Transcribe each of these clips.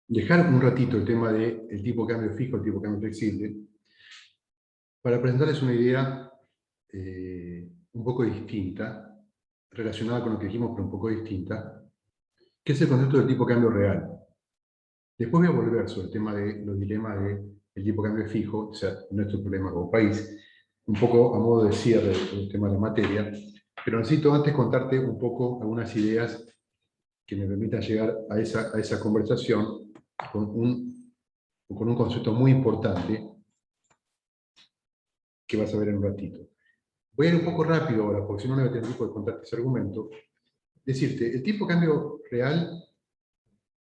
dejar un ratito el tema del tipo de cambio fijo, el tipo de cambio flexible, para presentarles una idea un poco distinta, relacionada con lo que dijimos, pero un poco distinta, que es el concepto del tipo de cambio real. Después voy a volver sobre el tema de los dilemas del tipo de cambio fijo, o sea, nuestro problema como país, un poco a modo de cierre del tema de la materia, pero necesito antes contarte un poco algunas ideas que me permitan llegar a esa conversación con un concepto muy importante que vas a ver en un ratito. Voy a ir un poco rápido ahora, porque si no, no voy a tener tiempo de contarte ese argumento. Decirte, el tipo de cambio real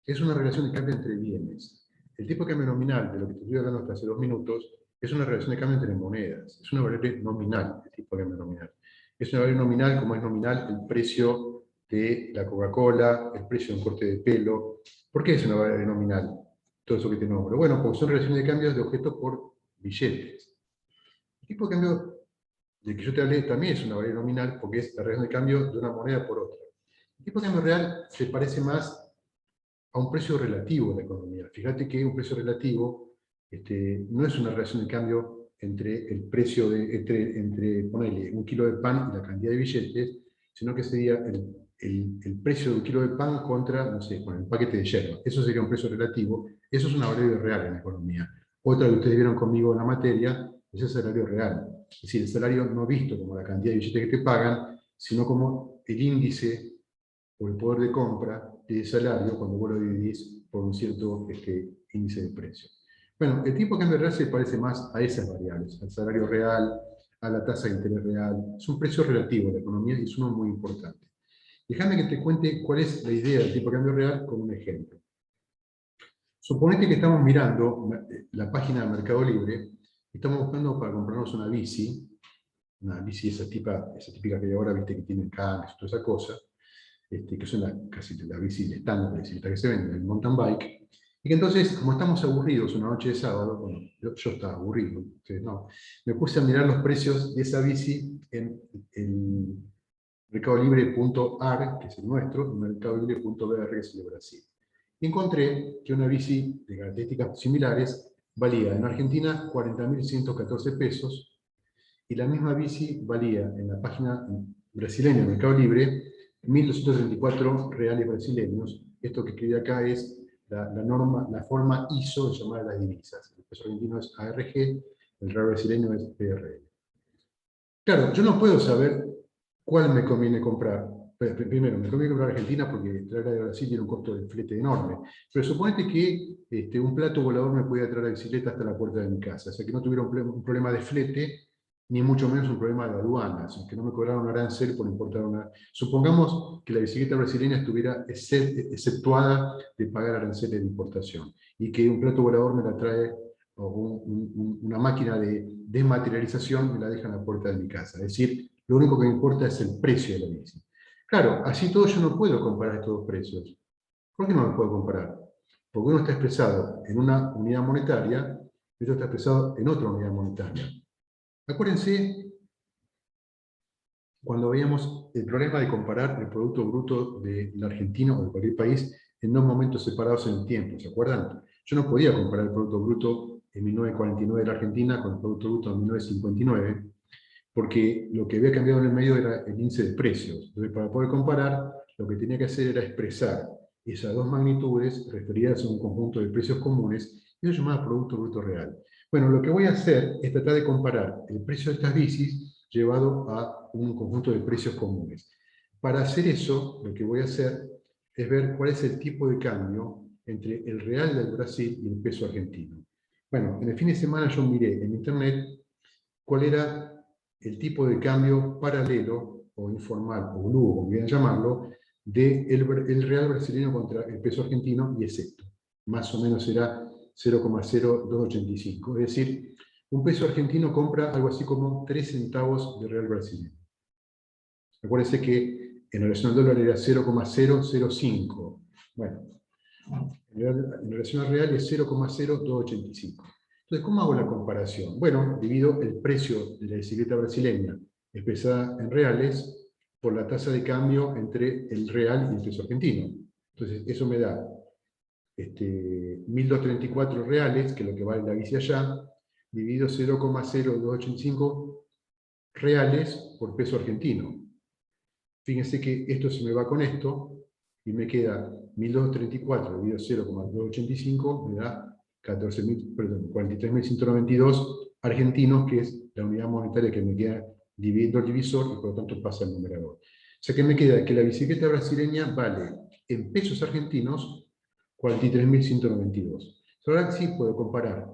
es una relación de cambio entre bienes. El tipo de cambio nominal, de lo que te estoy hablando hasta hace 2 minutos, es una relación de cambio entre monedas. Es una variable nominal, el tipo de cambio nominal. Es una variable nominal, como es nominal el precio de la Coca-Cola, el precio de un corte de pelo. ¿Por qué es una variable nominal? Todo eso que te nombro. Bueno, porque son relaciones de cambios de objetos por billetes. El tipo de cambio del que yo te hablé también es una variable nominal porque es la relación de cambio de una moneda por otra. El tipo de cambio real se parece más a un precio relativo de la economía. Fíjate que un precio relativo no es una relación de cambio entre el precio entre ponele, un kilo de pan y la cantidad de billetes, sino que sería el precio de un kilo de pan contra, no sé, con el paquete de yerba. Eso sería un precio relativo. Eso es una variable real en la economía. Otra que ustedes vieron conmigo en la materia es el salario real. Es decir, el salario no visto como la cantidad de billetes que te pagan, sino como el índice o el poder de compra de salario cuando vos lo dividís por un cierto índice de precio. Bueno, el tipo de cambio real se parece más a esas variables, al salario real, a la tasa de interés real. Es un precio relativo de la economía y es uno muy importante. Déjame que te cuente cuál es la idea del tipo de cambio real con un ejemplo. Suponete que estamos mirando la página de Mercado Libre, estamos buscando para comprarnos una bici esa típica que ahora viste que tienen cambios y toda esa cosa, que son casi la bici estándar, la bicicleta que se vende, el mountain bike, y que entonces, como estamos aburridos una noche de sábado, bueno, yo estaba aburrido, ustedes no, me puse a mirar los precios de esa bici en el mercadolibre.ar, que es el nuestro, y mercadolibre.br, que es el de Brasil. Y encontré que una bici de características similares valía en Argentina 40.114 pesos, y la misma bici valía en la página brasileña de Mercado Libre 1.234 reales brasileños. Esto que escribe acá es la forma ISO de llamar a las divisas. El peso argentino es ARG, el real brasileño es PRL. Claro, yo no puedo saber cuál me conviene comprar. Primero, me conviene comprar Argentina porque traer a Brasil tiene un costo de flete enorme. Pero suponete que un plato volador me puede traer la bicicleta hasta la puerta de mi casa. O sea, que no tuviera un problema de flete, ni mucho menos un problema de aduanas, que no me cobraron un arancel por importar una. Supongamos que la bicicleta brasileña estuviera exceptuada de pagar aranceles de importación y que un plato volador me la trae, o una máquina de desmaterialización me la deja en la puerta de mi casa. Es decir, lo único que me importa es el precio de la bici. Claro, así todo yo no puedo comparar estos dos precios. ¿Por qué no los puedo comparar? Porque uno está expresado en una unidad monetaria y otro está expresado en otra unidad monetaria. Acuérdense cuando veíamos el problema de comparar el Producto Bruto del argentino o de cualquier país en dos momentos separados en el tiempo, ¿se acuerdan? Yo no podía comparar el Producto Bruto en 1949 de la Argentina con el Producto Bruto en 1959, porque lo que había cambiado en el medio era el índice de precios. Entonces, para poder comparar, lo que tenía que hacer era expresar esas dos magnitudes referidas a un conjunto de precios comunes, y eso se llamaba Producto Bruto Real. Bueno, lo que voy a hacer es tratar de comparar el precio de estas bicis llevado a un conjunto de precios comunes. Para hacer eso, lo que voy a hacer es ver cuál es el tipo de cambio entre el real del Brasil y el peso argentino. Bueno, en el fin de semana yo miré en internet cuál era el tipo de cambio paralelo o informal, o blue, como quieran llamarlo, del real brasileño contra el peso argentino y excepto. Más o menos será 0,0285. Es decir, un peso argentino compra algo así como 3 centavos de real brasileño. Acuérdense que en relación al dólar era 0,005. Bueno, en relación al real es 0,0285. Entonces, ¿cómo hago la comparación? Bueno, divido el precio de la bicicleta brasileña expresada en reales por la tasa de cambio entre el real y el peso argentino. Entonces, eso me da 1.234 reales, que es lo que vale la bici allá, dividido 0,0285 reales por peso argentino. Fíjense que esto se me va con esto, y me queda 1.234 dividido 0,285, me da 43.192 argentinos, que es la unidad monetaria que me queda dividiendo el divisor, y por lo tanto pasa al numerador. O sea que me queda que la bicicleta brasileña vale en pesos argentinos 43.192. Ahora sí puedo comparar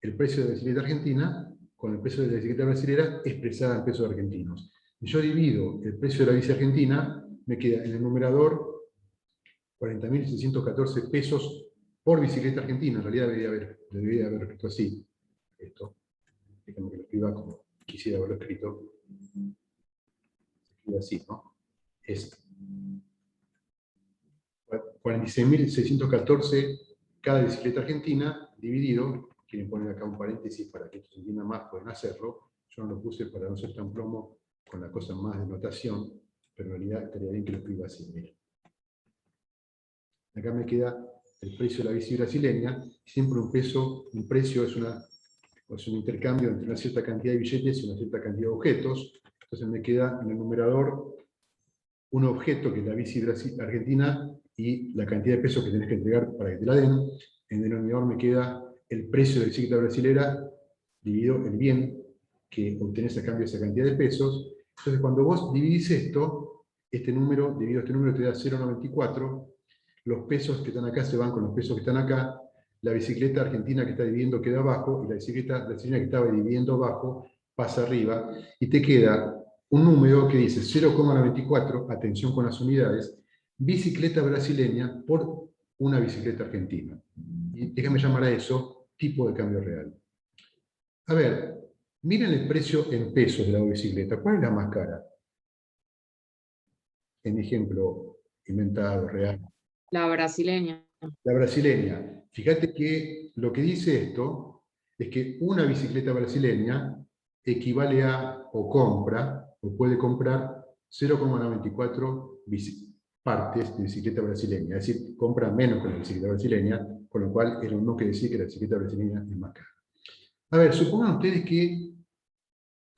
el precio de la bicicleta argentina con el precio de la bicicleta brasilera expresada en pesos argentinos. Y yo divido el precio de la bici argentina, me queda en el numerador 40.614 pesos por bicicleta argentina. En realidad debería haber escrito así. Esto, déjame que lo escriba como quisiera haberlo escrito. Se escribe así, ¿no? Es 46.614 cada bicicleta argentina, dividido, quieren poner acá un paréntesis para que esto se entienda más, pueden hacerlo. Yo no lo puse para no ser tan plomo con la cosa más de notación, pero en realidad estaría bien que lo escriba así. Miren. Acá me queda el precio de la bici brasileña. Siempre un precio es un intercambio entre una cierta cantidad de billetes y una cierta cantidad de objetos. Entonces me queda en el numerador un objeto que es la bici argentina y la cantidad de pesos que tenés que entregar para que te la den. En el denominador me queda el precio de la bicicleta brasilera dividido el bien que obtenés a cambio de esa cantidad de pesos. Entonces cuando vos dividís esto, este número, dividido este número te da 0,94. Los pesos que están acá se van con los pesos que están acá. La bicicleta argentina que está dividiendo queda abajo, y la bicicleta brasileña que estaba dividiendo abajo pasa arriba, y te queda un número que dice 0,94, atención con las unidades, bicicleta brasileña por una bicicleta argentina. Y déjame llamar a eso tipo de cambio real. A ver, miren el precio en pesos de la bicicleta. ¿Cuál es la más cara? En ejemplo inventado, real. La brasileña. La brasileña. Fíjate que lo que dice esto es que una bicicleta brasileña equivale a, o compra, o puede comprar 0,94 partes de bicicleta brasileña. Es decir, compra menos que la bicicleta brasileña, con lo cual es lo mismo que decir que la bicicleta brasileña es más cara. A ver, supongan ustedes que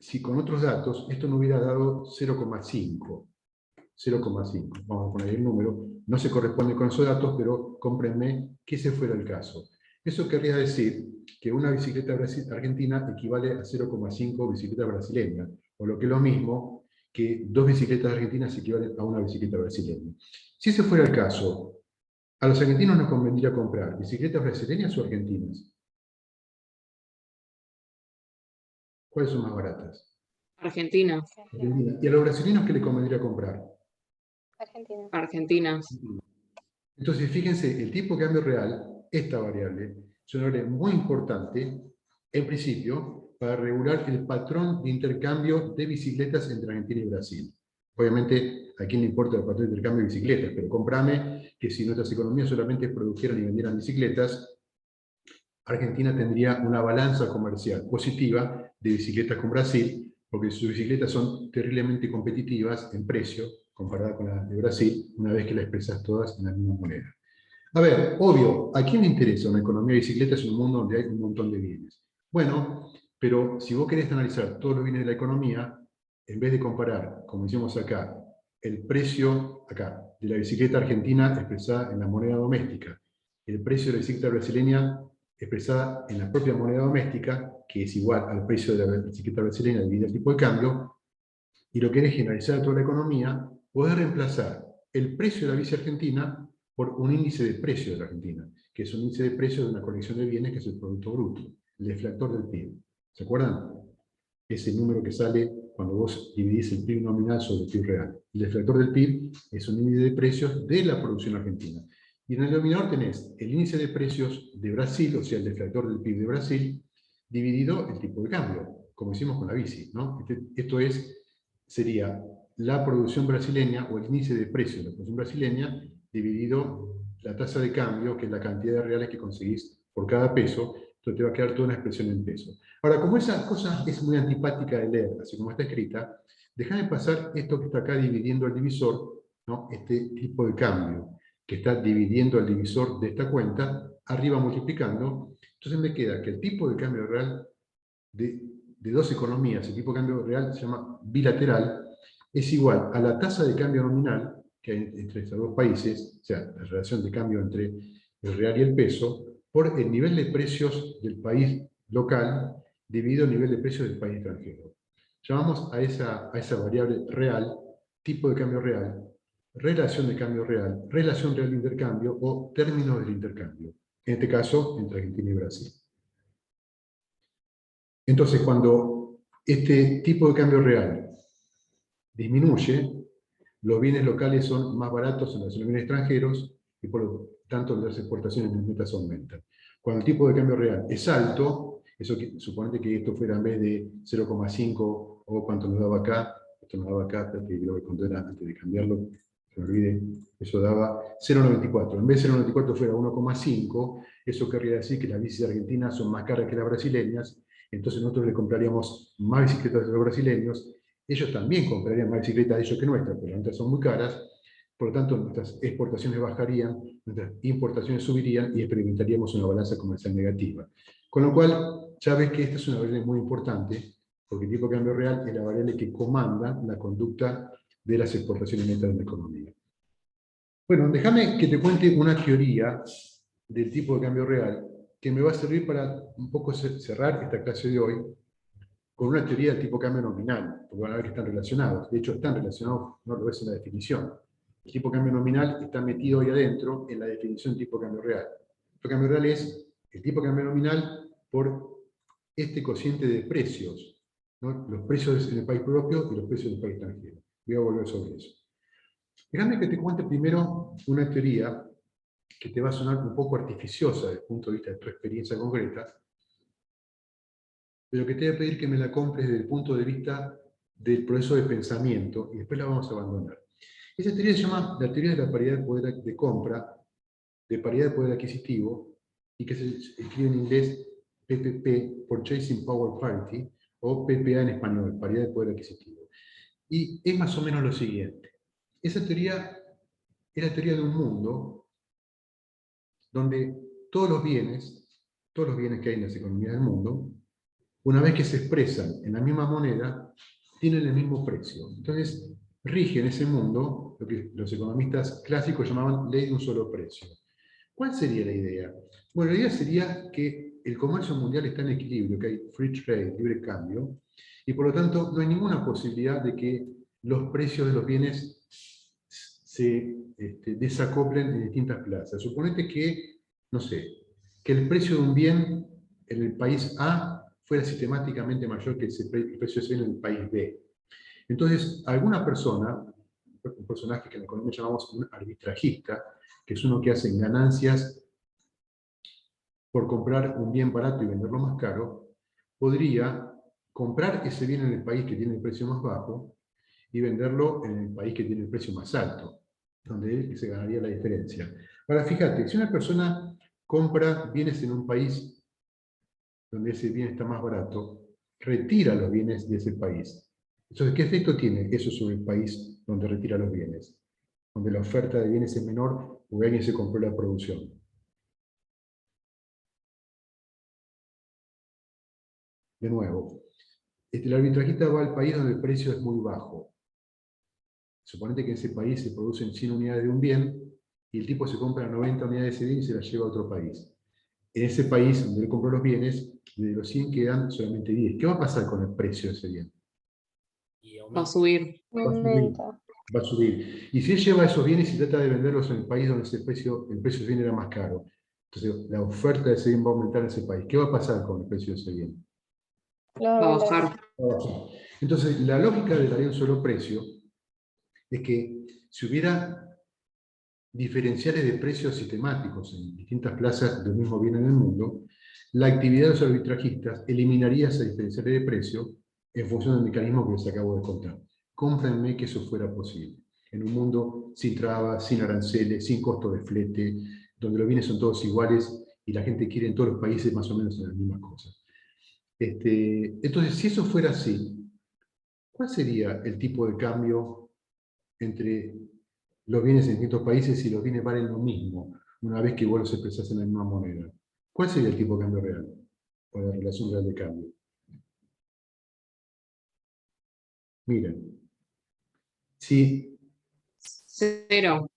si con otros datos esto no hubiera dado 0,5. 0,5. Vamos a poner el número. No se corresponde con esos datos, pero cómprenme que ese fuera el caso. Eso querría decir que una bicicleta argentina equivale a 0,5 bicicleta brasileña, o lo que es lo mismo, que 2 bicicletas argentinas equivalen a una bicicleta brasileña. Si ese fuera el caso, a los argentinos nos convendría comprar bicicletas brasileñas o argentinas. ¿Cuáles son más baratas? Argentina. Argentina. ¿Y a los brasileños qué les convendría comprar? Argentinas. Entonces, fíjense, el tipo de cambio real, esta variable, es una variable muy importante, en principio, para regular el patrón de intercambio de bicicletas entre Argentina y Brasil. Obviamente, a quién le importa el patrón de intercambio de bicicletas, pero comprame que si nuestras economías solamente produjeran y vendieran bicicletas, Argentina tendría una balanza comercial positiva de bicicletas con Brasil, porque sus bicicletas son terriblemente competitivas en precio, comparada con las de Brasil, una vez que las expresas todas en la misma moneda. A ver, obvio, ¿a quién le interesa una economía de bicicletas en un mundo donde hay un montón de bienes? Bueno, pero si vos querés analizar todos los bienes de la economía, en vez de comparar, como decimos acá, el precio acá de la bicicleta argentina expresada en la moneda doméstica, el precio de la bicicleta brasileña expresada en la propia moneda doméstica, que es igual al precio de la bicicleta brasileña dividido el tipo de cambio, y lo querés generalizar a toda la economía, podés reemplazar el precio de la bici argentina por un índice de precio de la Argentina, que es un índice de precio de una colección de bienes que es el Producto Bruto, el deflactor del PIB. ¿Se acuerdan? Es el número que sale cuando vos dividís el PIB nominal sobre el PIB real. El deflactor del PIB es un índice de precios de la producción argentina. Y en el denominador tenés el índice de precios de Brasil, o sea, el deflactor del PIB de Brasil, dividido el tipo de cambio, como hicimos con la bici, ¿no? Esto sería la producción brasileña, o el índice de precios de la producción brasileña, dividido la tasa de cambio, que es la cantidad de reales que conseguís por cada peso. Entonces te va a quedar toda una expresión en pesos. Ahora, como esa cosa es muy antipática de leer, así como está escrita, déjame pasar esto que está acá dividiendo el divisor, ¿no? Este tipo de cambio. que está dividiendo al divisor de esta cuenta, arriba multiplicando. Entonces me queda que el tipo de cambio real de dos economías, el tipo de cambio real se llama bilateral, es igual a la tasa de cambio nominal que hay entre estos dos países, o sea, la relación de cambio entre el real y el peso, por el nivel de precios del país local dividido el nivel de precios del país extranjero. Llamamos a esa variable real, tipo de cambio real, relación de cambio real, relación real de intercambio o términos del intercambio. En este caso, entre Argentina y Brasil. Entonces, cuando este tipo de cambio real disminuye, los bienes locales son más baratos en relación a los bienes extranjeros y por lo tanto las exportaciones netas aumentan. Cuando el tipo de cambio real es alto, suponete que esto fuera en vez de 0,5 o cuánto nos daba acá, esto nos daba acá, porque creo que cuando era antes de cambiarlo, se me olvide, eso daba 0,94. En vez de 0,94 fuera 1,5, eso querría decir que las bicis argentinas son más caras que las brasileñas, entonces nosotros le compraríamos más bicicletas a los brasileños, ellos también comprarían más bicicletas de ellos que nuestras, pero nuestras son muy caras, por lo tanto nuestras exportaciones bajarían, nuestras importaciones subirían y experimentaríamos una balanza comercial negativa. Con lo cual, ya ves que esta es una variable muy importante, porque el tipo de cambio real es la variable que comanda la conducta de las exportaciones netas de la economía. Bueno, déjame que te cuente una teoría del tipo de cambio real que me va a servir para un poco cerrar esta clase de hoy con una teoría del tipo cambio nominal, porque van a ver que están relacionados. De hecho, están relacionados, no lo ves en la definición. El tipo cambio nominal está metido ahí adentro en la definición de tipo cambio real. El tipo cambio real es el tipo cambio nominal por este cociente de precios, ¿no? Los precios en el país propio y los precios en el país extranjero. Voy a volver sobre eso. Déjame que te cuente primero una teoría que te va a sonar un poco artificiosa desde el punto de vista de tu experiencia concreta, pero que te voy a pedir que me la compres desde el punto de vista del proceso de pensamiento y después la vamos a abandonar. Esa teoría se llama la teoría de la paridad de poder de compra, de paridad de poder adquisitivo, y que se escribe en inglés PPP, Purchasing Power Parity, o PPA en español, paridad de poder adquisitivo. Y es más o menos lo siguiente. Esa teoría es la teoría de un mundo donde todos los bienes que hay en las economías del mundo, una vez que se expresan en la misma moneda, tienen el mismo precio. Entonces, rige en ese mundo lo que los economistas clásicos llamaban ley de un solo precio. ¿Cuál sería la idea? Bueno, la idea sería que el comercio mundial está en equilibrio, que hay free trade, libre cambio, y por lo tanto no hay ninguna posibilidad de que los precios de los bienes se desacoplen en distintas plazas. Suponete que, no sé, que el precio de un bien en el país A fuera sistemáticamente mayor que el precio de ese bien en el país B. Entonces, alguna persona, un personaje que en la economía llamamos un arbitrajista, que es uno que hace ganancias por comprar un bien barato y venderlo más caro, podría comprar ese bien en el país que tiene el precio más bajo y venderlo en el país que tiene el precio más alto, donde él se ganaría la diferencia. Ahora, fíjate, si una persona compra bienes en un país donde ese bien está más barato, retira los bienes de ese país. Entonces, ¿qué efecto tiene eso sobre el país donde retira los bienes? Donde la oferta de bienes es menor o alguien se compró la producción. De nuevo, el arbitrajista va al país donde el precio es muy bajo. Suponete que en ese país se producen 100 unidades de un bien y el tipo se compra 90 unidades de ese bien y se las lleva a otro país. En ese país donde él compró los bienes, de los 100 quedan solamente 10. ¿Qué va a pasar con el precio de ese bien? Va a subir. Va a subir. Va a subir. Y si él lleva esos bienes y trata de venderlos en el país donde el precio de ese bien era más caro, entonces la oferta de ese bien va a aumentar en ese país. ¿Qué va a pasar con el precio de ese bien? Va a bajar. Va a bajar. Entonces, la lógica de la ley de un solo precio es que si hubiera diferenciales de precios sistemáticos en distintas plazas del mismo bien en el mundo, la actividad de los arbitrajistas eliminaría esa diferenciales de precio en función del mecanismo que les acabo de contar. Cómprenme que eso fuera posible. En un mundo sin trabas, sin aranceles, sin costo de flete, donde los bienes son todos iguales y la gente quiere en todos los países más o menos las mismas cosas. Entonces, si eso fuera así, ¿cuál sería el tipo de cambio entre los bienes en distintos países y los bienes valen lo mismo una vez que vos los expresás en la misma moneda. ¿Cuál sería el tipo de cambio real? O la relación real de cambio. Miren, si 0.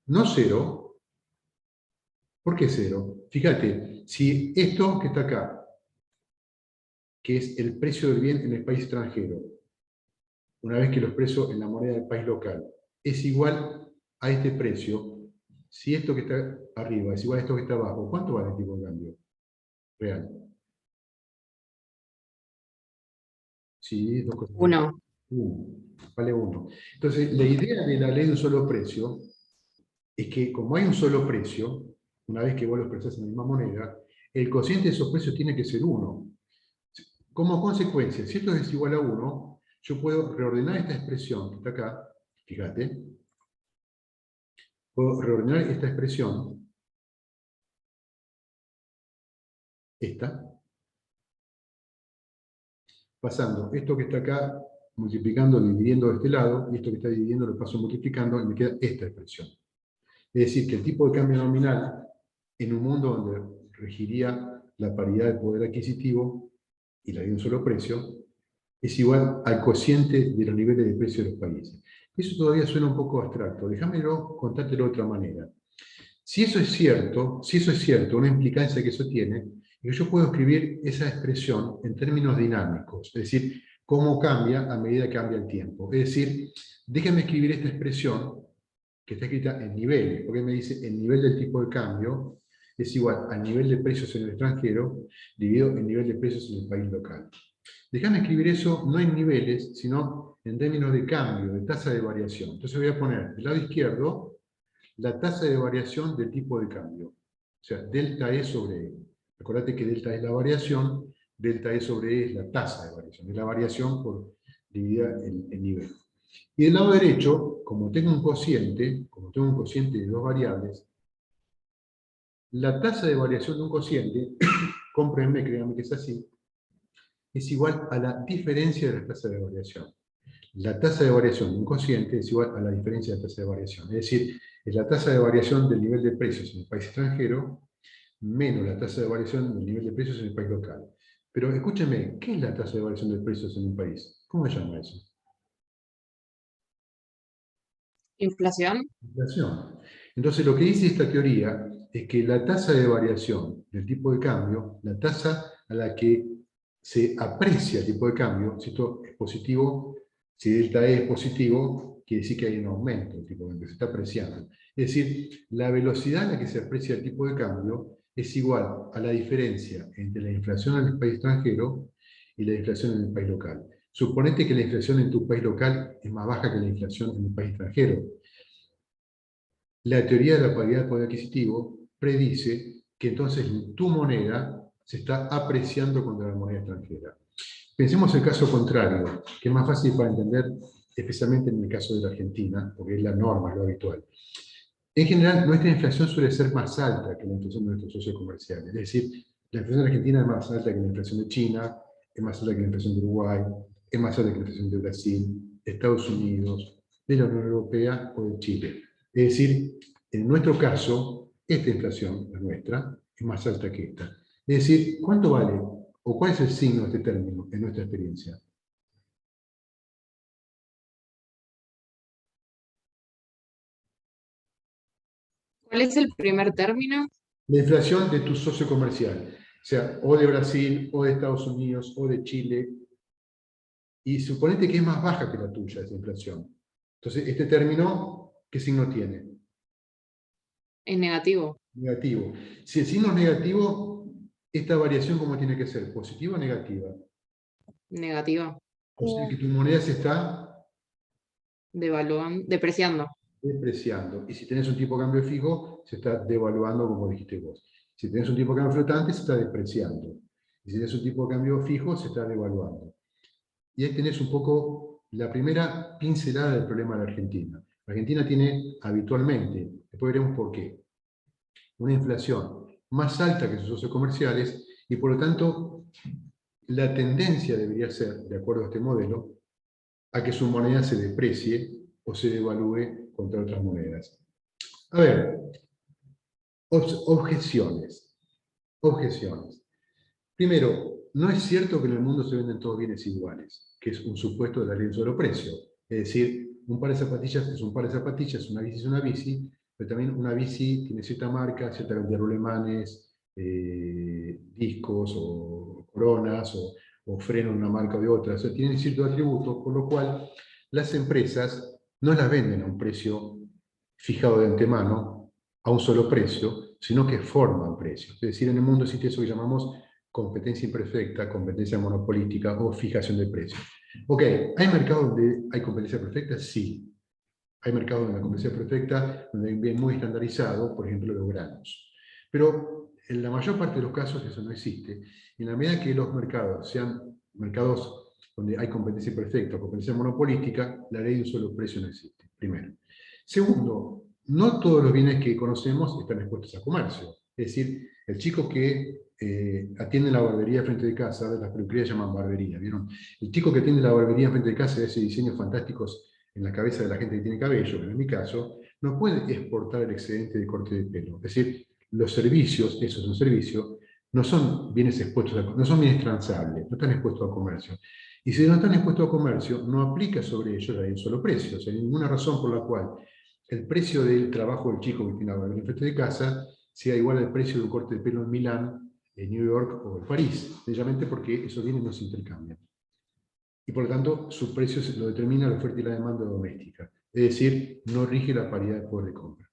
no cero, ¿por qué cero? Fíjate, si esto que está acá, que es el precio del bien en el país extranjero, una vez que lo expreso en la moneda del país local, es igual a este precio, si esto que está arriba es igual a esto que está abajo, ¿cuánto vale el tipo de cambio real? Sí, dos cosas. 1. Vale 1. Entonces, la idea de la ley de un solo precio es que como hay un solo precio, una vez que vos lo expresás en la misma moneda, el cociente de esos precios tiene que ser 1. Como consecuencia, si esto es igual a 1, yo puedo reordenar esta expresión que está acá, fíjate, puedo reordenar esta expresión, esta, pasando esto que está acá, multiplicando, dividiendo de este lado, y esto que está dividiendo lo paso multiplicando, y me queda esta expresión. Es decir, que el tipo de cambio nominal, en un mundo donde regiría la paridad de poder adquisitivo y la de un solo precio, es igual al cociente de los niveles de precio de los países. Eso todavía suena un poco abstracto. Déjamelo contártelo de otra manera. Si eso es cierto, una implicancia que eso tiene, es que yo puedo escribir esa expresión en términos dinámicos, es decir, cómo cambia a medida que cambia el tiempo. Es decir, déjame escribir esta expresión que está escrita en niveles, porque me dice el nivel del tipo de cambio es igual al nivel de precios en el extranjero dividido el nivel de precios en el país local. Déjame escribir eso no en niveles, sino en términos de cambio, de tasa de variación. Entonces voy a poner del lado izquierdo la tasa de variación del tipo de cambio. O sea, delta E sobre E. Acordate que delta es la variación, delta E sobre E es la tasa de variación. Es la variación por dividida el nivel. Y del lado derecho, como tengo un cociente de dos variables, la tasa de variación de un cociente, cómprenme, créanme que es así, es igual a la diferencia de la tasa de variación. La tasa de variación de un cociente es igual a la diferencia de la tasa de variación. Es decir, es la tasa de variación del nivel de precios en el país extranjero menos la tasa de variación del nivel de precios en el país local. Pero escúcheme, ¿qué es la tasa de variación de precios en un país? ¿Cómo se llama eso? Inflación. Inflación. Entonces, lo que dice esta teoría es que la tasa de variación del tipo de cambio, la tasa a la que se aprecia el tipo de cambio, si esto es positivo, si delta E es positivo, quiere decir que hay un aumento del tipo de cambio, se está apreciando. Es decir, la velocidad a la que se aprecia el tipo de cambio es igual a la diferencia entre la inflación en el país extranjero y la inflación en el país local. Suponete que la inflación en tu país local es más baja que la inflación en el país extranjero. La teoría de la paridad de poder adquisitivo predice que entonces tu moneda se está apreciando contra la moneda extranjera. Pensemos el caso contrario, que es más fácil para entender, especialmente en el caso de la Argentina, porque es la norma, lo habitual. En general, nuestra inflación suele ser más alta que la inflación de nuestros socios comerciales. Es decir, la inflación de Argentina es más alta que la inflación de China, es más alta que la inflación de Uruguay, es más alta que la inflación de Brasil, de Estados Unidos, de la Unión Europea o de Chile. Es decir, en nuestro caso, esta inflación, la nuestra, es más alta que esta. Es decir, ¿cuánto vale o cuál es el signo de este término en nuestra experiencia? ¿Cuál es el primer término? La inflación de tu socio comercial, o sea, o de Brasil, o de Estados Unidos, o de Chile, y suponete que es más baja que la tuya esa inflación. Entonces, este término, ¿qué signo tiene? Es negativo. Negativo. Si el signo es negativo, esta variación, ¿cómo tiene que ser? ¿Positiva o negativa? Negativa. O sea que tu moneda se está Depreciando. depreciando. Y si tenés un tipo de cambio fijo, se está devaluando, como dijiste vos. Si tenés un tipo de cambio flotante, se está depreciando. Y si tenés un tipo de cambio fijo, se está devaluando. Y ahí tenés un poco la primera pincelada del problema de la Argentina. La Argentina tiene habitualmente, después veremos por qué, una inflación más alta que sus socios comerciales y por lo tanto la tendencia debería ser, de acuerdo a este modelo, a que su moneda se deprecie o se devalúe contra otras monedas. A ver, objeciones. Objeciones. Primero, no es cierto que en el mundo se venden todos bienes iguales, que es un supuesto de la ley de un solo precio. Es decir, un par de zapatillas es un par de zapatillas, una bici es una bici, pero también una bici tiene cierta marca, cierta cantidad de rulemanes, discos o coronas o freno de una marca o de otra. O sea, tienen ciertos atributos, por lo cual las empresas no las venden a un precio fijado de antemano, a un solo precio, sino que forman precios. Es decir, en el mundo existe eso que llamamos competencia imperfecta, competencia monopolística o fijación de precios. Ok, ¿hay mercados donde hay competencia perfecta? Sí. Hay mercados donde la competencia perfecta, donde hay un bien muy estandarizado, por ejemplo, los granos. Pero en la mayor parte de los casos eso no existe. Y en la medida que los mercados sean mercados donde hay competencia perfecta o competencia monopolística, la ley de un solo precio no existe, primero. Segundo, no todos los bienes que conocemos están expuestos a comercio. Es decir, el chico que atiende la barbería frente de casa, las peluquerías llaman barbería, ¿vieron? El chico que atiende la barbería frente de casa y hace diseños fantásticos en la cabeza de la gente que tiene cabello, que en mi caso, no puede exportar el excedente de corte de pelo. Es decir, los servicios, eso es un servicio, no son bienes expuestos, no son bienes transables, no están expuestos a comercio. Y si no están expuestos a comercio, no aplica sobre ellos la ley de un solo precio. O sea, hay ninguna razón por la cual el precio del trabajo del chico que tiene la barbería frente de casa sea igual al precio de un corte de pelo en Milán, en New York o en París, sencillamente porque esos bienes no se intercambian. Y por lo tanto, su precio lo determina la oferta y la demanda doméstica. Es decir, no rige la paridad de poder de compra.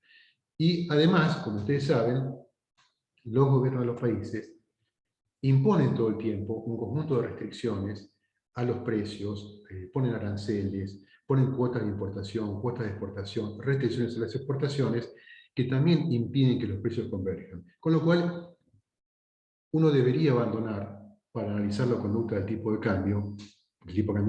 Y además, como ustedes saben, los gobiernos de los países imponen todo el tiempo un conjunto de restricciones a los precios, ponen aranceles, ponen cuotas de importación, cuotas de exportación, restricciones a las exportaciones, que también impiden que los precios converjan. Con lo cual, uno debería abandonar, para analizar la conducta del tipo de cambio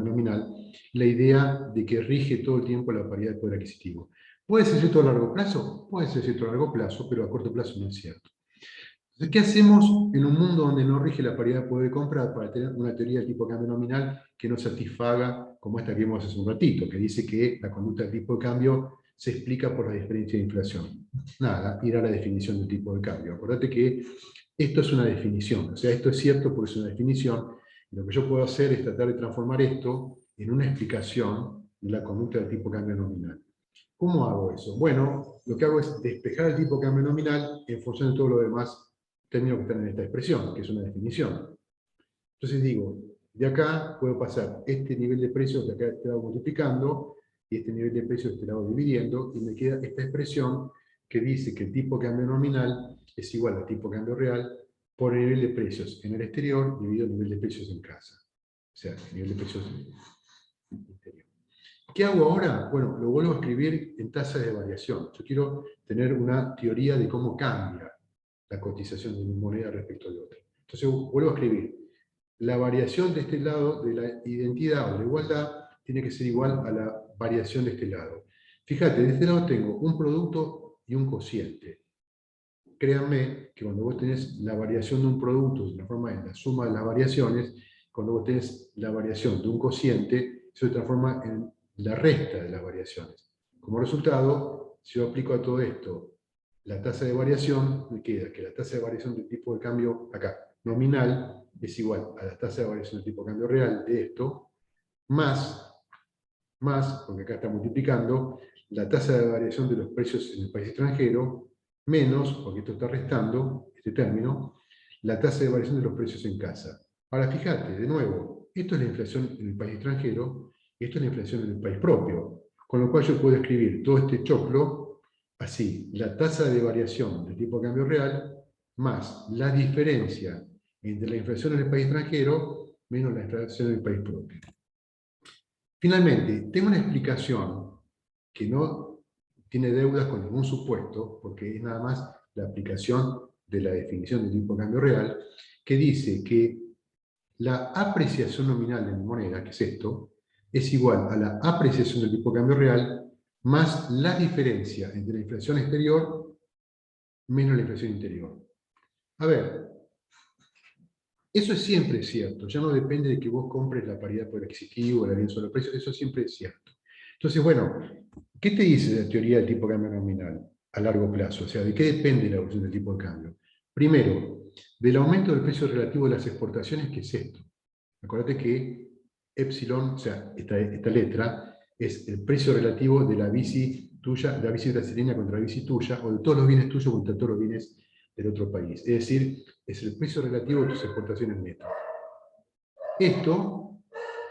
nominal, la idea de que rige todo el tiempo la paridad de poder adquisitivo. ¿Puede ser cierto a largo plazo? Puede ser cierto a largo plazo, pero a corto plazo no es cierto. Entonces, ¿qué hacemos en un mundo donde no rige la paridad de poder de compra para tener una teoría del tipo de cambio nominal que no satisfaga, como esta que vimos hace un ratito, que dice que la conducta del tipo de cambio se explica por la diferencia de inflación? Nada, ir a la definición del tipo de cambio. Acordate que esto es una definición, o sea, esto es cierto porque es una definición, y lo que yo puedo hacer es tratar de transformar esto en una explicación de la conducta del tipo de cambio nominal. ¿Cómo hago eso? Bueno, lo que hago es despejar el tipo de cambio nominal en función de todo lo demás términos que están en esta expresión, que es una definición. Entonces digo, de acá puedo pasar este nivel de precios de acá este lado multiplicando, y este nivel de precios de este lado dividiendo, y me queda esta expresión que dice que el tipo de cambio nominal es igual al tipo de cambio real por el nivel de precios en el exterior dividido el nivel de precios en casa. O sea, el nivel de precios en el interior. ¿Qué hago ahora? Bueno, lo vuelvo a escribir en tasa de variación. Yo quiero tener una teoría de cómo cambia la cotización de mi moneda respecto de otra. Entonces vuelvo a escribir. La variación de este lado de la identidad o de la igualdad tiene que ser igual a la variación de este lado. Fíjate, de este lado tengo un producto y un cociente. Créanme que cuando vos tenés la variación de un producto, se transforma en la suma de las variaciones. Cuando vos tenés la variación de un cociente, se transforma en la resta de las variaciones. Como resultado, si yo aplico a todo esto la tasa de variación, me queda que la tasa de variación del tipo de cambio acá, nominal, es igual a la tasa de variación del tipo de cambio real de esto, más, porque acá está multiplicando, la tasa de variación de los precios en el país extranjero, menos, porque esto está restando, este término, la tasa de variación de los precios en casa. Ahora fíjate, de nuevo, esto es la inflación en el país extranjero, y esto es la inflación en el país propio. Con lo cual yo puedo escribir todo este choclo así: la tasa de variación del tipo de cambio real más la diferencia entre la inflación en el país extranjero menos la inflación en el país propio. Finalmente, tengo una explicación que no tiene deudas con ningún supuesto, porque es nada más la aplicación de la definición del tipo de cambio real, que dice que la apreciación nominal de mi moneda, que es esto, es igual a la apreciación del tipo de cambio real más la diferencia entre la inflación exterior menos la inflación interior. A ver, eso es siempre cierto, ya no depende de que vos compres la paridad por adquisitivo o la bien sobre precio, eso siempre es cierto. Entonces, bueno, ¿Qué te dice la teoría del tipo de cambio nominal a largo plazo? O sea, ¿de qué depende la evolución del tipo de cambio? Primero, del aumento del precio relativo de las exportaciones, que es esto. Acuérdate que epsilon, o sea, esta letra, es el precio relativo de la bici tuya, de la bici brasileña contra la bici tuya, o de todos los bienes tuyos contra todos los bienes del otro país. Es decir, es el precio relativo de tus exportaciones netas. Esto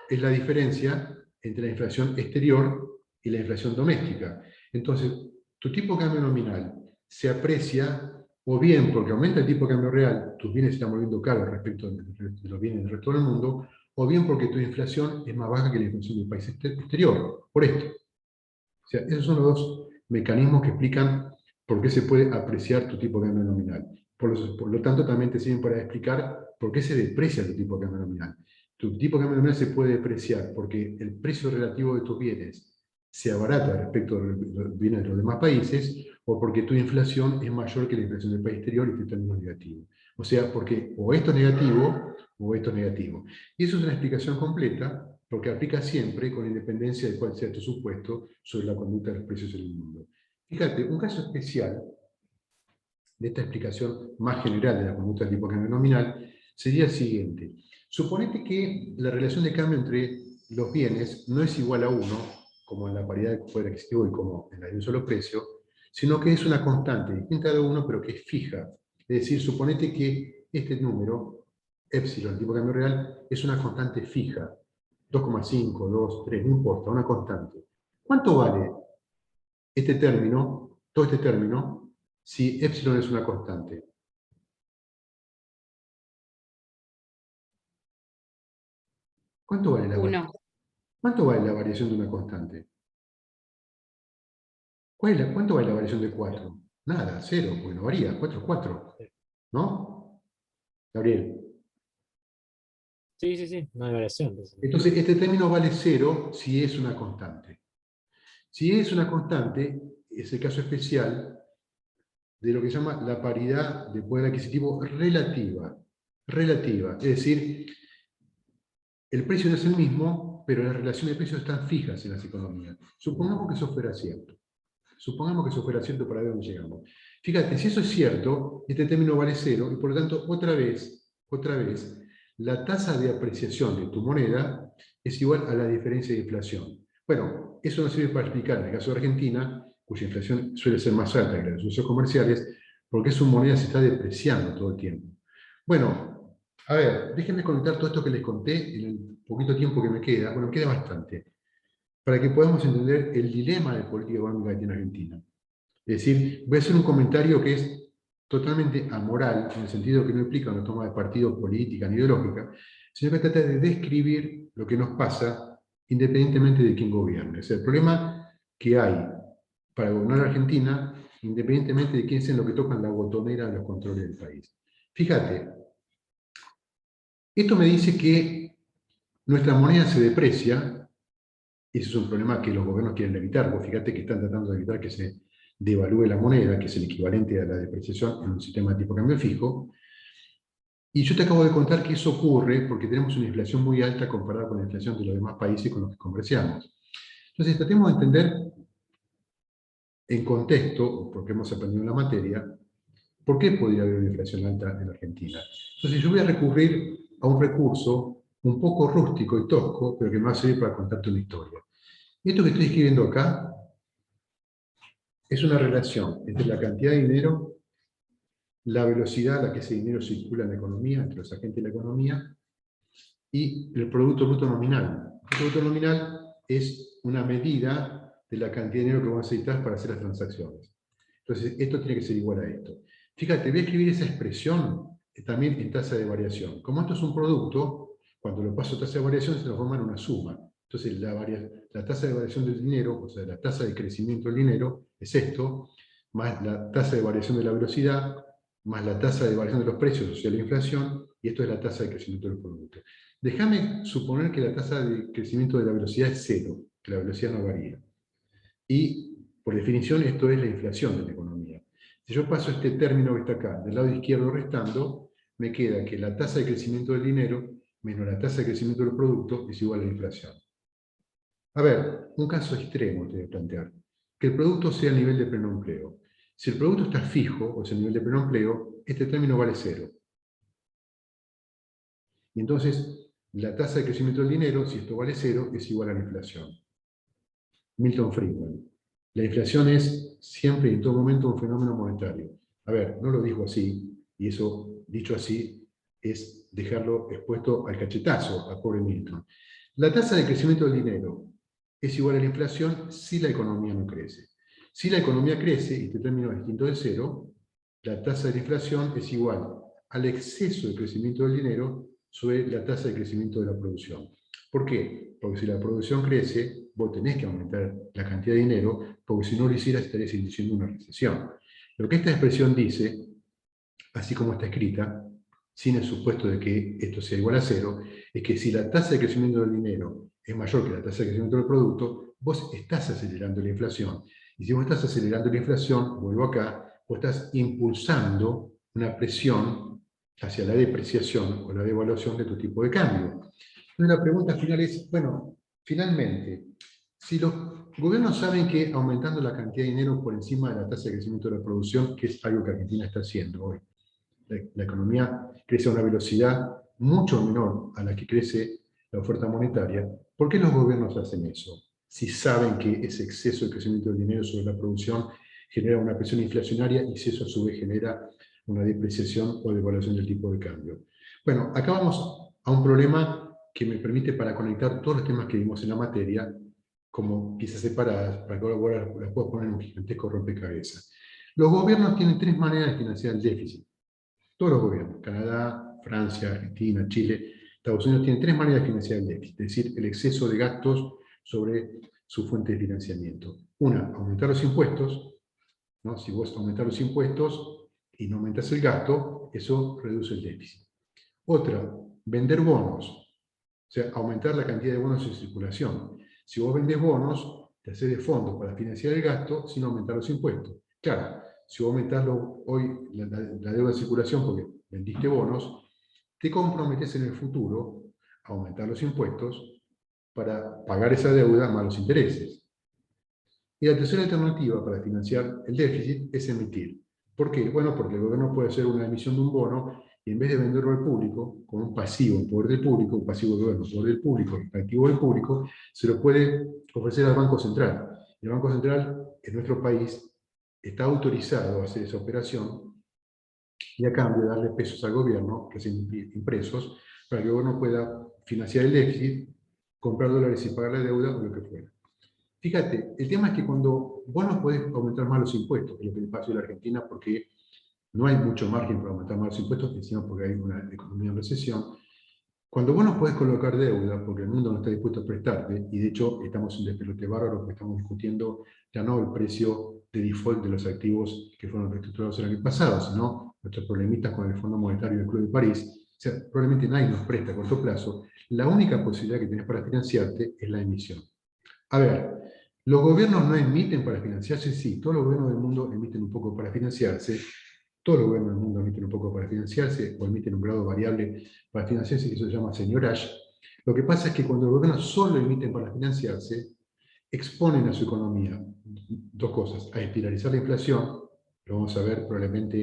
es la diferencia entre la inflación exterior y la inflación doméstica. Entonces, tu tipo de cambio nominal se aprecia o bien porque aumenta el tipo de cambio real, tus bienes se están volviendo caros respecto de los bienes del resto del mundo, o bien porque tu inflación es más baja que la inflación del país exterior, por esto. O sea, esos son los dos mecanismos que explican por qué se puede apreciar tu tipo de cambio nominal. Por lo tanto, también te sirven para explicar por qué se deprecia tu tipo de cambio nominal. Tu tipo de cambio nominal se puede depreciar porque el precio relativo de tus bienes se abarata respecto de los bienes de los demás países, o porque tu inflación es mayor que la inflación del país exterior y tu término negativo. O sea, porque o esto es negativo o esto es negativo. Y eso es una explicación completa, porque aplica siempre con independencia de cuál sea tu supuesto sobre la conducta de los precios en el mundo. Fíjate, un caso especial de esta explicación más general de la conducta del tipo de cambio nominal sería el siguiente. Suponete que la relación de cambio entre los bienes no es igual a 1, como en la paridad de poder adquisitivo y como en la de un solo precio, sino que es una constante distinta de 1, pero que es fija. Es decir, suponete que este número, epsilon, el tipo de cambio real, es una constante fija. 2,5, 2, 3, no importa, una constante. ¿Cuánto vale este término, todo este término, si epsilon es una constante? ¿Cuánto vale la, 1. ¿Cuánto vale la variación de una constante? ¿Cuánto vale la variación de 4? Nada, cero, porque no varía, 4 es 4, ¿no? Gabriel. Sí, sí, sí, no hay variación. Entonces. Entonces, este término vale cero si es una constante. Si es una constante, es el caso especial de lo que se llama la paridad de poder adquisitivo relativa. Relativa, es decir, el precio no es el mismo, pero las relaciones de precios están fijas en las economías. Supongamos que eso fuera cierto. Supongamos que eso fuera cierto para ver dónde llegamos. Fíjate, si eso es cierto, este término vale cero, y por lo tanto, otra vez, la tasa de apreciación de tu moneda es igual a la diferencia de inflación. Bueno, eso nos sirve para explicar en el caso de Argentina, cuya inflación suele ser más alta que la de los usos comerciales, porque su moneda se está depreciando todo el tiempo. Bueno, a ver, déjenme contar todo esto que les conté en el poquito tiempo que me queda. Bueno, me queda bastante, para que podamos entender el dilema de política económica que tiene Argentina. Es decir, voy a hacer un comentario que es totalmente amoral, en el sentido que no implica una toma de partido política ni ideológica, sino que trata de describir lo que nos pasa independientemente de quién gobierne. O sea, el problema que hay para gobernar Argentina, independientemente de quién sea lo que tocan la botonera de los controles del país. Fíjate, esto me dice que nuestra moneda se deprecia. Ese es un problema que los gobiernos quieren evitar. Vos fíjate que están tratando de evitar que se devalúe la moneda, que es el equivalente a la depreciación en un sistema de tipo de cambio fijo. Y yo te acabo de contar que eso ocurre porque tenemos una inflación muy alta comparada con la inflación de los demás países con los que comerciamos. Entonces, tratemos de entender en contexto, porque hemos aprendido en la materia, por qué podría haber una inflación alta en Argentina. Entonces, yo voy a recurrir a un recurso un poco rústico y tosco, pero que me va a servir para contarte una historia. Esto que estoy escribiendo acá es una relación entre la cantidad de dinero, la velocidad a la que ese dinero circula en la economía, entre los agentes de la economía, y el Producto Bruto Nominal. El Producto Nominal es una medida de la cantidad de dinero que vamos a necesitar para hacer las transacciones. Entonces, esto tiene que ser igual a esto. Fíjate, voy a escribir esa expresión también en tasa de variación. Como esto es un producto, cuando lo paso a tasa de variación se transforma en una suma. Entonces, la tasa de variación del dinero, o sea, la tasa de crecimiento del dinero, es esto, más la tasa de variación de la velocidad, más la tasa de variación de los precios, o sea, la inflación, y esto es la tasa de crecimiento del producto. Déjame suponer que la tasa de crecimiento de la velocidad es cero, que la velocidad no varía. Y, por definición, esto es la inflación de la economía. Si yo paso este término que está acá, del lado izquierdo restando, me queda que la tasa de crecimiento del dinero menos la tasa de crecimiento del producto es igual a la inflación. A ver, un caso extremo te voy a plantear. que el producto sea el nivel de pleno empleo. Si el producto está fijo, o sea, el nivel de pleno empleo, este término vale 0. Y entonces, la tasa de crecimiento del dinero, si esto vale 0, es igual a la inflación. Milton Friedman. La inflación es siempre y en todo momento un fenómeno monetario. A ver, no lo dijo así, y eso, dicho así, es dejarlo expuesto al cachetazo, a pobre Milton. La tasa de crecimiento del dinero es igual a la inflación si la economía no crece. Si la economía crece, y este término es distinto de 0, la tasa de la inflación es igual al exceso de crecimiento del dinero sobre la tasa de crecimiento de la producción. ¿Por qué? Porque si la producción crece, vos tenés que aumentar la cantidad de dinero, porque si no lo hicieras estarías induciendo una recesión. Lo que esta expresión dice, así como está escrita, sin el supuesto de que esto sea igual a 0, es que si la tasa de crecimiento del dinero es mayor que la tasa de crecimiento del producto, vos estás acelerando la inflación. Y si vos estás acelerando la inflación, vuelvo acá, vos estás impulsando una presión hacia la depreciación o la devaluación de tu tipo de cambio. Entonces la pregunta final es, bueno, finalmente, si los gobiernos saben que aumentando la cantidad de dinero por encima de la tasa de crecimiento de la producción, que es algo que Argentina está haciendo hoy, la economía crece a una velocidad mucho menor a la que crece la oferta monetaria, ¿por qué los gobiernos hacen eso? Si saben que ese exceso de crecimiento del dinero sobre la producción genera una presión inflacionaria y si eso a su vez genera una depreciación o devaluación del tipo de cambio. Bueno, acá vamos a un problema que me permite para conectar todos los temas que vimos en la materia como piezas separadas, para que ahora las puedo poner en un gigantesco rompecabezas. Los gobiernos tienen 3 maneras de financiar el déficit. Todos los gobiernos, Canadá, Francia, Argentina, Chile, Estados Unidos, tienen 3 maneras de financiar el déficit, es decir, el exceso de gastos sobre su fuente de financiamiento. Una, aumentar los impuestos, ¿no? Si vos aumentás los impuestos y no aumentás el gasto, eso reduce el déficit. Otra, vender bonos, o sea, aumentar la cantidad de bonos en circulación. Si vos vendés bonos, te haces de fondos para financiar el gasto sin aumentar los impuestos. Claro, si vos aumentás hoy la deuda de circulación porque vendiste bonos, te comprometes en el futuro a aumentar los impuestos para pagar esa deuda más los intereses. Y la tercera alternativa para financiar el déficit es emitir. ¿Por qué? Bueno, porque el gobierno puede hacer una emisión de un bono y en vez de venderlo al público, con un pasivo en poder del público, un pasivo del gobierno en poder del público, un activo del público, se lo puede ofrecer al Banco Central. El Banco Central en nuestro país está autorizado a hacer esa operación y a cambio darle pesos al gobierno, que son impresos, para que el gobierno pueda financiar el déficit, comprar dólares y pagar la deuda o lo que fuera. Fíjate, el tema es que cuando vos no podés aumentar más los impuestos, que es lo que le pasa a la Argentina, porque no hay mucho margen para aumentar más los impuestos, encima porque hay una economía en recesión, cuando vos no podés colocar deuda, porque el mundo no está dispuesto a prestarte, y de hecho estamos en un despelote bárbaro porque estamos discutiendo ya no el precio de default de los activos que fueron reestructurados el año pasado, sino nuestros problemitas con el Fondo Monetario del Club de París. O sea, probablemente nadie nos presta a corto plazo. La única posibilidad que tenés para financiarte es la emisión. A ver, ¿los gobiernos no emiten para financiarse? Sí, todos los gobiernos del mundo emiten un poco para financiarse, todos los gobiernos del mundo emiten un poco para financiarse, o emiten un grado variable para financiarse, que eso se llama señorage. Lo que pasa es que cuando los gobiernos solo emiten para financiarse, exponen a su economía dos cosas: a espiralizar la inflación, lo vamos a ver probablemente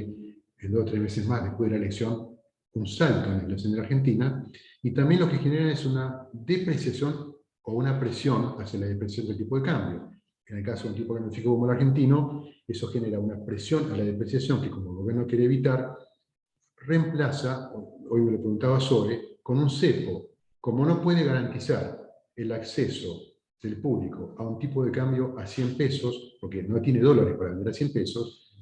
en 2 o 3 meses más después de la elección, un salto en la inflación de la Argentina, y también lo que genera es una depreciación o una presión hacia la depreciación del tipo de cambio. En el caso de un tipo de cambio fijo como el argentino, eso genera una presión a la depreciación que, como el gobierno quiere evitar, reemplaza, hoy me lo preguntaba Sore, con un cepo. Como no puede garantizar el acceso del público a un tipo de cambio a 100 pesos, porque no tiene dólares para vender a 100 pesos,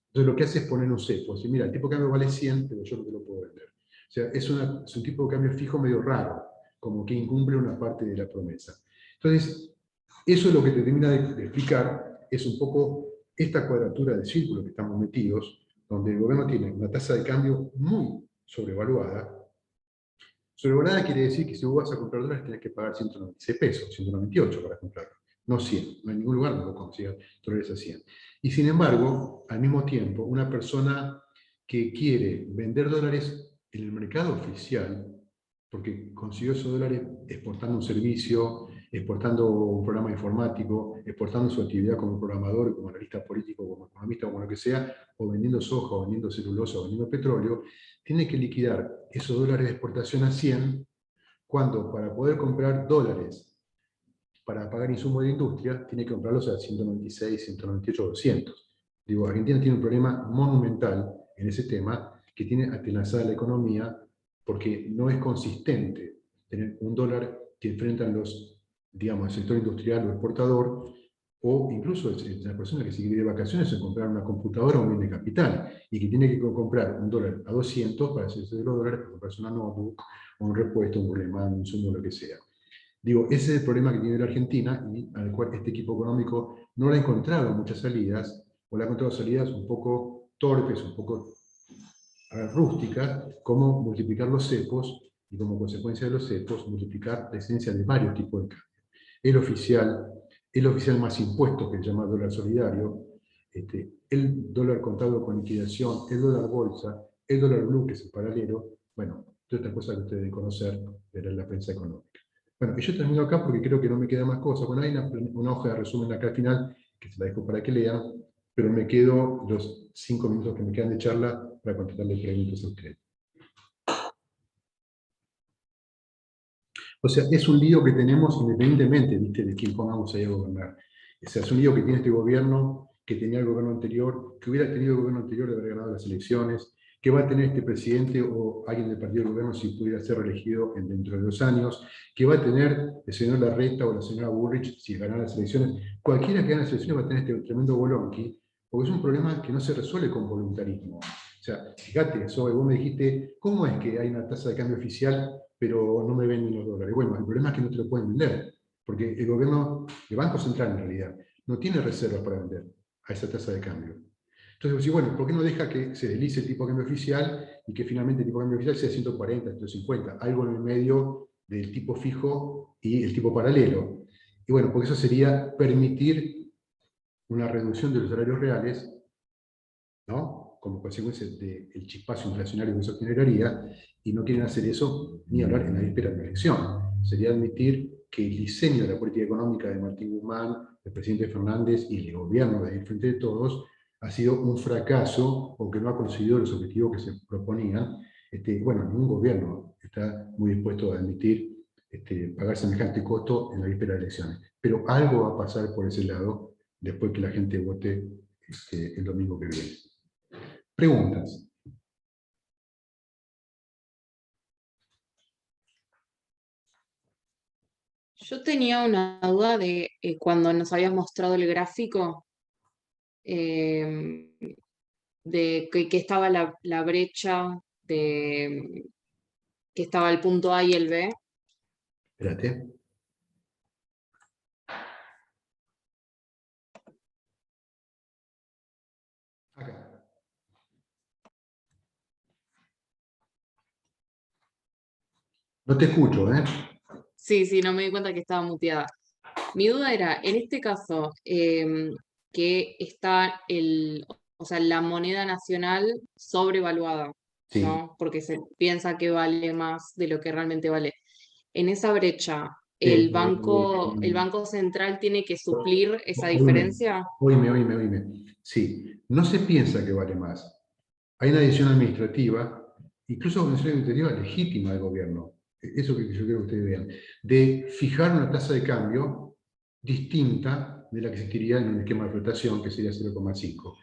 entonces lo que hace es poner un cepo. Dice, mira, el tipo de cambio vale 100, pero yo no te lo puedo vender. O sea, es un tipo de cambio fijo medio raro, como que incumple una parte de la promesa. Entonces, eso es lo que te termina de explicar, es un poco esta cuadratura de círculo que estamos metidos, donde el gobierno tiene una tasa de cambio muy sobrevaluada. Sobrevaluada quiere decir que si vos vas a comprar dólares tenés que pagar 196 pesos, 198 para comprarlo, no 100. No hay ningún lugar donde vos consigas dólares a 100. Y sin embargo, al mismo tiempo, una persona que quiere vender dólares en el mercado oficial, porque consiguió esos dólares exportando un servicio, exportando un programa informático, exportando su actividad como programador, como analista político, como economista, como lo que sea, o vendiendo soja, o vendiendo celulosa, o vendiendo petróleo, tiene que liquidar esos dólares de exportación a 100, cuando para poder comprar dólares para pagar insumos de industria, tiene que comprarlos a 196, 198, 200. Digo, Argentina tiene un problema monumental en ese tema, que tiene atenazada la economía, porque no es consistente tener un dólar que enfrentan los, digamos, el sector industrial o exportador, o incluso la persona que se quiere ir de vacaciones en comprar una computadora o un bien de capital, y que tiene que comprar un dólar a 200 para hacerse de los dólares, para comprarse una notebook, o un repuesto, un burlemán, un insumo, lo que sea. Digo, ese es el problema que tiene la Argentina y al cual este equipo económico no le ha encontrado muchas salidas, o le ha encontrado salidas un poco torpes, un poco rústicas, como multiplicar los cepos y como consecuencia de los cepos multiplicar la esencia de varios tipos de cambio. El oficial más impuestos, que se llama dólar solidario, el dólar contado con liquidación, el dólar bolsa, el dólar blue, que es el paralelo, bueno, todas estas cosas que ustedes deben conocer de la prensa económica. Bueno, y yo termino acá porque creo que no me queda más cosas. Bueno, hay una hoja de resumen acá al final, que se la dejo para que lean, pero me quedo los 5 minutos que me quedan de charla para contestarle preguntas a ustedes. O sea, es un lío que tenemos independientemente, ¿viste?, de quién pongamos ahí a gobernar. O sea, es un lío que tiene este gobierno, que tenía el gobierno anterior, que hubiera tenido el gobierno anterior de haber ganado las elecciones, que va a tener este presidente o alguien del partido del gobierno si pudiera ser reelegido dentro de 2 años, que va a tener el señor Larreta o la señora Bullrich si ganan las elecciones. Cualquiera que gane las elecciones va a tener este tremendo bolonqui, porque es un problema que no se resuelve con voluntarismo. O sea, fíjate, Zoe, vos me dijiste, ¿cómo es que hay una tasa de cambio oficial pero no me venden los dólares? Bueno, el problema es que no te lo pueden vender, porque el gobierno, el Banco Central en realidad, no tiene reservas para vender a esa tasa de cambio. Entonces, sí, bueno, ¿por qué no deja que se deslice el tipo de cambio oficial y que finalmente el tipo de cambio oficial sea 140, 150, algo en el medio del tipo fijo y el tipo paralelo? Y bueno, porque eso sería permitir una reducción de los salarios reales, ¿no?, como consecuencia del chispazo inflacionario que eso generaría, y no quieren hacer eso ni hablar en la víspera de una elección. Sería admitir que el diseño de la política económica de Martín Guzmán, del presidente Fernández y el gobierno de Frente de Todos ha sido un fracaso, o que no ha conseguido los objetivos que se proponían. Bueno, ningún gobierno está muy dispuesto a admitir pagar semejante costo en la víspera de elecciones. Pero algo va a pasar por ese lado después que la gente vote el domingo que viene. Preguntas. Yo tenía una duda de cuando nos habías mostrado el gráfico eh, de que estaba la brecha, de que estaba el punto A y el B. Espérate. Acá. No te escucho, ¿eh? Sí, no me di cuenta que estaba muteada. Mi duda era, en este caso, que está o sea, la moneda nacional sobrevaluada, Sí. ¿no? Porque se piensa que vale más de lo que realmente vale. En esa brecha, Sí. ¿el Banco Central tiene que suplir esa Oíme, diferencia? oíme. Sí, no se piensa que vale más. Hay una decisión administrativa, incluso una decisión administrativa legítima del gobierno, eso que yo quiero que ustedes vean, de fijar una tasa de cambio distinta de la que existiría en un esquema de flotación, que sería 0,5.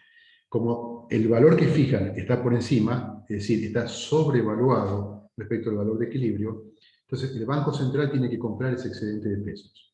Como el valor que fijan está por encima, es decir, está sobrevaluado respecto al valor de equilibrio, entonces el Banco Central tiene que comprar ese excedente de pesos.